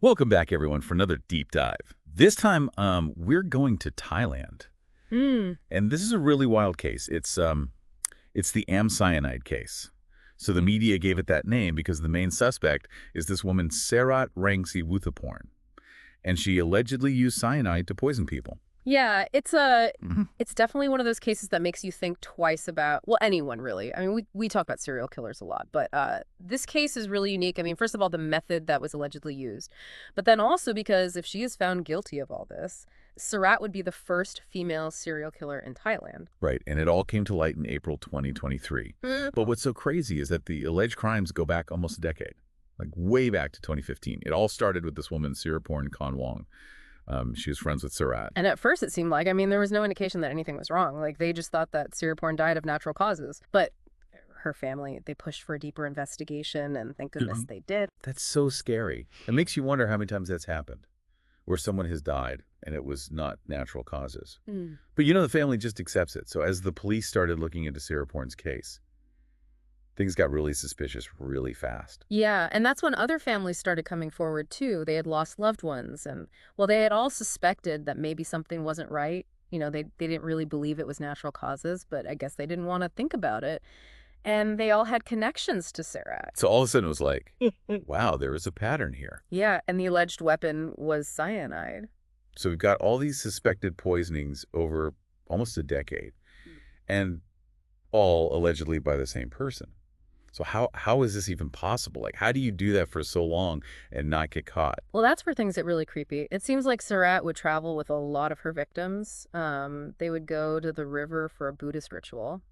Welcome back, everyone, for another deep dive. This time, we're going to Thailand, Mm. and this is a really wild case. It's the Am Cyanide case. So the media gave it that name because the main suspect is this woman, Sarat Rangsiwuthaporn, and she allegedly used cyanide to poison people. Yeah, it's a Mhm. it's definitely one of those cases that makes you think twice about, well, anyone really. I mean, we talk about serial killers a lot, but this case is really unique. I mean, first of all, the method that was allegedly used, but then also because if she is found guilty of all this, Sarat would be the first female serial killer in Thailand. Right, and it all came to light in April 2023. But what's so crazy is that the alleged crimes go back almost a decade, like way back to 2015. It all started with this woman, Siraporn Kanwong. She was friends with Sarat. And at first it seemed like, I mean, there was no indication that anything was wrong. Like they just thought that Siriporn died of natural causes. But her family, they pushed for a deeper investigation, and thank goodness they did. That's so scary. It makes you wonder how many times that's happened, where someone has died and it was not natural causes. Mm. But the family just accepts it. So as the police started looking into Siraporn's case, things got really suspicious really fast. Yeah, and that's when other families started coming forward too. They had lost loved ones, and well, they had all suspected that maybe something wasn't right. They didn't really believe it was natural causes, but I guess they didn't want to think about it. And they all had connections to Sarah. So all of a sudden it was like, wow, there is a pattern here. Yeah, and the alleged weapon was cyanide. So we've got all these suspected poisonings over almost a decade, and all allegedly by the same person. So how is this even possible? Like, how do you do that for so long and not get caught? Well, that's where things get really creepy. It seems like Sarat would travel with a lot of her victims. They would go to the river for a Buddhist ritual,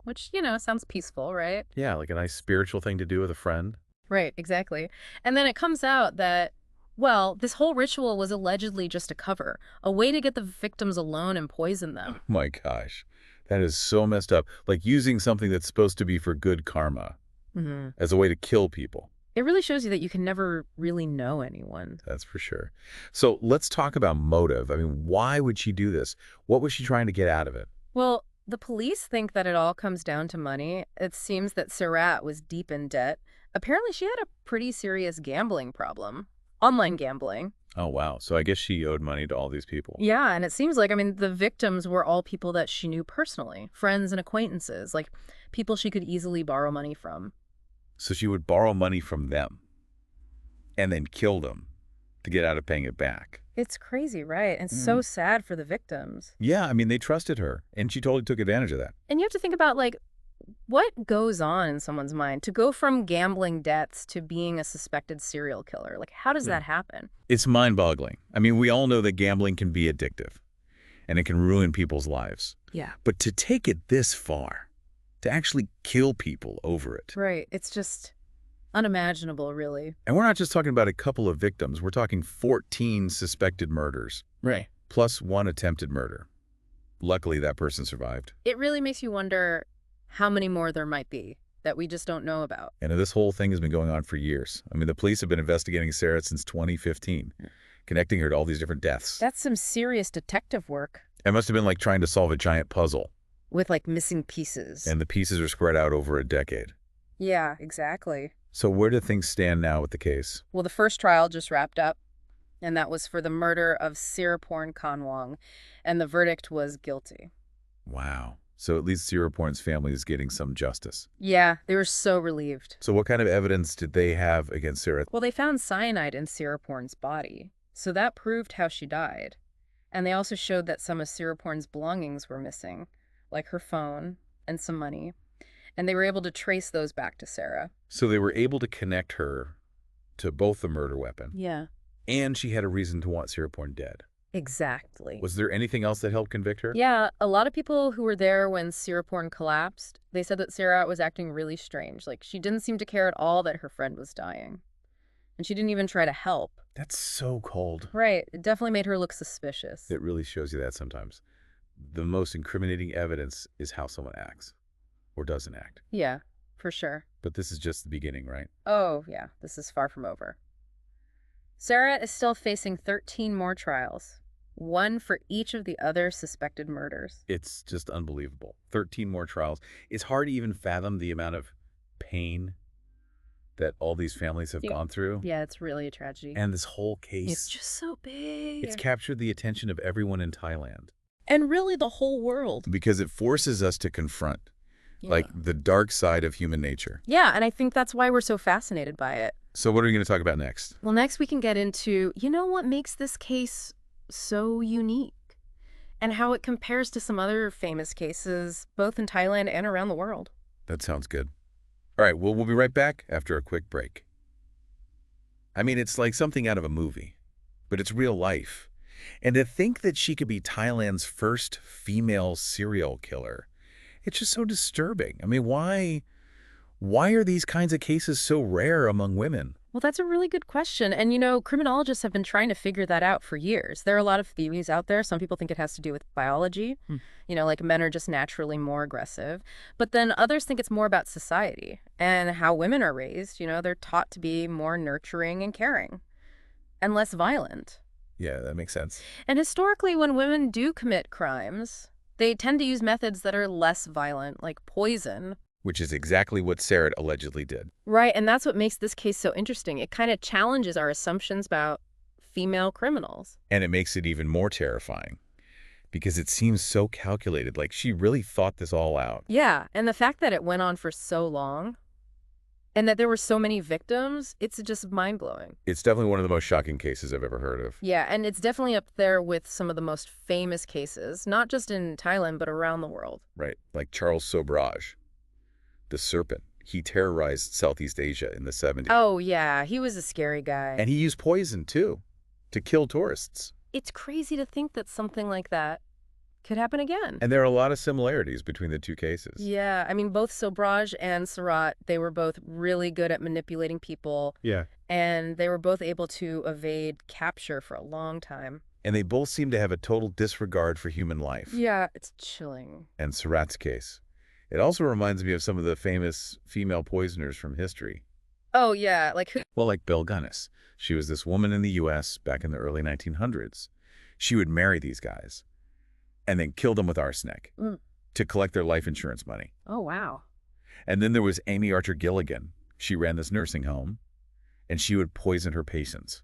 which, sounds peaceful, right? Yeah, like a nice spiritual thing to do with a friend. Right, exactly. And then it comes out that, well, this whole ritual was allegedly just a cover, a way to get the victims alone and poison them. My gosh, that is so messed up. Like using something that's supposed to be for good karma Hmm. as a way to kill people. It really shows you that you can never really know anyone. That's for sure. So let's talk about motive. I mean, why would she do this? What was she trying to get out of it? Well, the police think that it all comes down to money. It seems that Sarat was deep in debt. Apparently, she had a pretty serious gambling problem, online gambling. Oh, wow. So I guess she owed money to all these people. Yeah, and it seems like, I mean, the victims were all people that she knew personally, friends and acquaintances, like people she could easily borrow money from. So she would borrow money from them and then kill them to get out of paying it back. It's crazy, right? And so sad for the victims. Yeah, I mean, they trusted her, and she totally took advantage of that. And you have to think about, like, what goes on in someone's mind to go from gambling debts to being a suspected serial killer? Like, how does that happen? It's mind-boggling. I mean, we all know that gambling can be addictive, and it can ruin people's lives. Yeah. But to take it this far, to actually kill people over it. Right. It's just unimaginable, really. And we're not just talking about a couple of victims. We're talking 14 suspected murders, Right. plus one attempted murder. Luckily, that person survived. It really makes you wonder how many more there might be that we just don't know about. And this whole thing has been going on for years. I mean, the police have been investigating Sarah since 2015, connecting her to all these different deaths. That's some serious detective work It must have been like trying to solve a giant puzzle, with, like, missing pieces. and the pieces are spread out over a decade. Yeah, exactly. So where do things stand now with the case? Well, the first trial just wrapped up, and that was for the murder of Siraporn Kanwong, and the verdict was guilty. Wow. So at least Siraporn's family is getting some justice. Yeah, they were so relieved. So what kind of evidence did they have against Sarah? Well, they found cyanide in Siraporn's body, so that proved how she died. And they also showed that some of Siraporn's belongings were missing, like her phone and some money. And they were able to trace those back to Sarah. So they were able to connect her to both the murder weapon, Yeah. and she had a reason to want Siraporn dead. Exactly. Was there anything else that helped convict her? Yeah, a lot of people who were there when Siraporn collapsed, they said that Sarah was acting really strange. Like, she didn't seem to care at all that her friend was dying. And she didn't even try to help. That's so cold. Right. It definitely made her look suspicious. It really shows you that sometimes. The most incriminating evidence is how someone acts or doesn't act. Yeah, for sure. But this is just the beginning, right? Oh, yeah, this is far from over. Sarah is still facing 13 more trials, one for each of the other suspected murders. It's just unbelievable. 13 more trials. It's hard to even fathom the amount of pain that all these families have Yeah. gone through. Yeah, it's really a tragedy. And this whole It's case, just so big. it's captured the attention of everyone in Thailand And really the whole world. because it forces us to confront, like, the dark side of human nature. Yeah, and I think that's why we're so fascinated by it. So what are we going to talk about next? Well, next we can get into, what makes this case so unique and how it compares to some other famous cases, both in Thailand and around the world. That sounds good. All right, well, we'll be right back after a quick break. I mean, it's like something out of a movie, but it's real life. And to think that she could be Thailand's first female serial killer, it's just so disturbing. I mean, why are these kinds of cases so rare among women? Well, that's a really good question. And, criminologists have been trying to figure that out for years. There are a lot of theories out there. Some people think it has to do with biology, like men are just naturally more aggressive. But then others think it's more about society and how women are raised. They're taught to be more nurturing and caring and less violent. Yeah, that makes sense. And historically, when women do commit crimes, they tend to use methods that are less violent, like poison. Which is exactly what Sarah allegedly did. Right, and that's what makes this case so interesting. It kind of challenges our assumptions about female criminals. And it makes it even more terrifying because it seems so calculated, like she really thought this all out. Yeah, and the fact that it went on for so long and that there were so many victims, it's just mind-blowing. It's definitely one of the most shocking cases I've ever heard of. Yeah, and it's definitely up there with some of the most famous cases, not just in Thailand, but around the world. Right, like Charles Sobrage, the serpent. He terrorized Southeast Asia in the 70s. Oh, yeah, he was a scary guy. And he used poison, too, to kill tourists. It's crazy to think that something like that could happen again. And there are a lot of similarities between the two cases. Yeah, I mean, both Sobrage and Sarat, they were both really good at manipulating people. Yeah. And they were both able to evade capture for a long time. And they both seem to have a total disregard for human life. Yeah, it's chilling. And Sarat's case. It also reminds me of some of the famous female poisoners from history. Oh, yeah, like who? Well, like Bill Gunnis. She was this woman in the U.S. back in the early 1900s. She would marry these guys and then kill them with arsenic to collect their life insurance money. Oh, wow. And then there was Amy Archer Gilligan. She ran this nursing home, and she would poison her patients,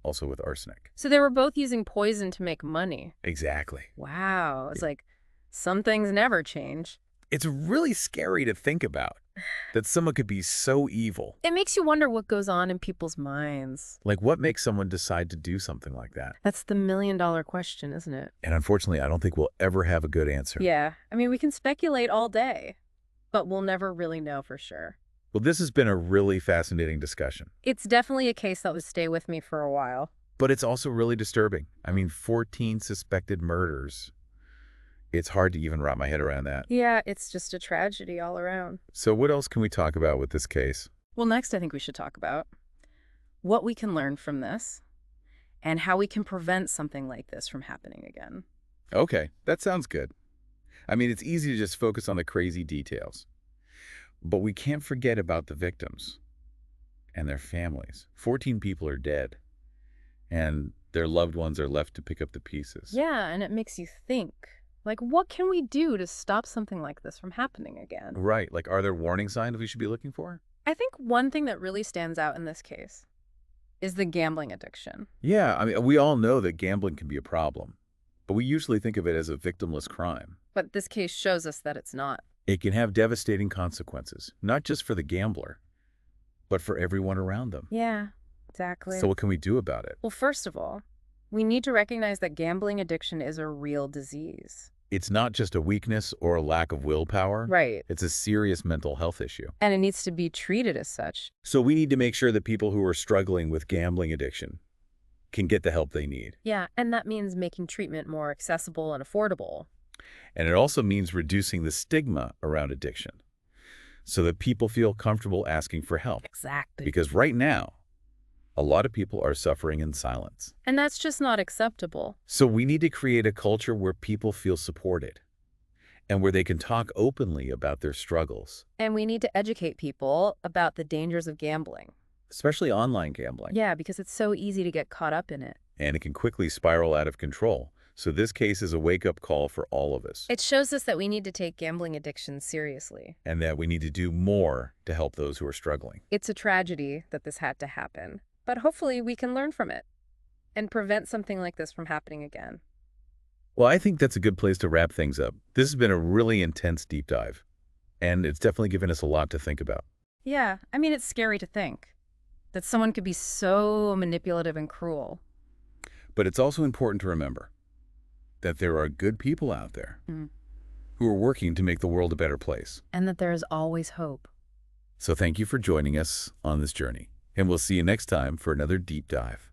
also with arsenic. So they were both using poison to make money. Exactly. Wow. It's like some things never change. It's really scary to think about that someone could be so evil. It makes you wonder what goes on in people's minds. Like, what makes someone decide to do something like that? That's the million-dollar question, isn't it? And unfortunately, I don't think we'll ever have a good answer. Yeah. I mean, we can speculate all day, but we'll never really know for sure. Well, this has been a really fascinating discussion. It's definitely a case that would stay with me for a while. But it's also really disturbing. I mean, 14 suspected murders. It's hard to even wrap my head around that. Yeah, it's just a tragedy all around. So what else can we talk about with this case? Well, next I think we should talk about what we can learn from this and how we can prevent something like this from happening again. Okay, that sounds good. I mean, it's easy to just focus on the crazy details. But we can't forget about the victims and their families. 14 people are dead, and their loved ones are left to pick up the pieces. Yeah, and it makes you think. Like, what can we do to stop something like this from happening again? Right. Like, are there warning signs we should be looking for? I think one thing that really stands out in this case is the gambling addiction. Yeah, I mean, we all know that gambling can be a problem, but we usually think of it as a victimless crime. But this case shows us that it's not. It can have devastating consequences, not just for the gambler, but for everyone around them. Yeah, exactly. So what can we do about it? Well, first of all, we need to recognize that gambling addiction is a real disease. It's not just a weakness or a lack of willpower. Right. It's a serious mental health issue. And it needs to be treated as such. So we need to make sure that people who are struggling with gambling addiction can get the help they need. Yeah, and that means making treatment more accessible and affordable. And it also means reducing the stigma around addiction so that people feel comfortable asking for help. Exactly. Because right now, a lot of people are suffering in silence. And that's just not acceptable. So we need to create a culture where people feel supported and where they can talk openly about their struggles. And we need to educate people about the dangers of gambling. Especially online gambling. Yeah, because it's so easy to get caught up in it. And it can quickly spiral out of control. So this case is a wake-up call for all of us, It shows us that we need to take gambling addiction seriously. and that we need to do more to help those who are struggling. It's a tragedy that this had to happen, but hopefully we can learn from it and prevent something like this from happening again. Well, I think that's a good place to wrap things up. This has been a really intense deep dive, and it's definitely given us a lot to think about. Yeah, I mean, it's scary to think that someone could be so manipulative and cruel. But it's also important to remember that there are good people out there Mm. who are working to make the world a better place. And that there is always hope. So thank you for joining us on this journey, and we'll see you next time for another deep dive.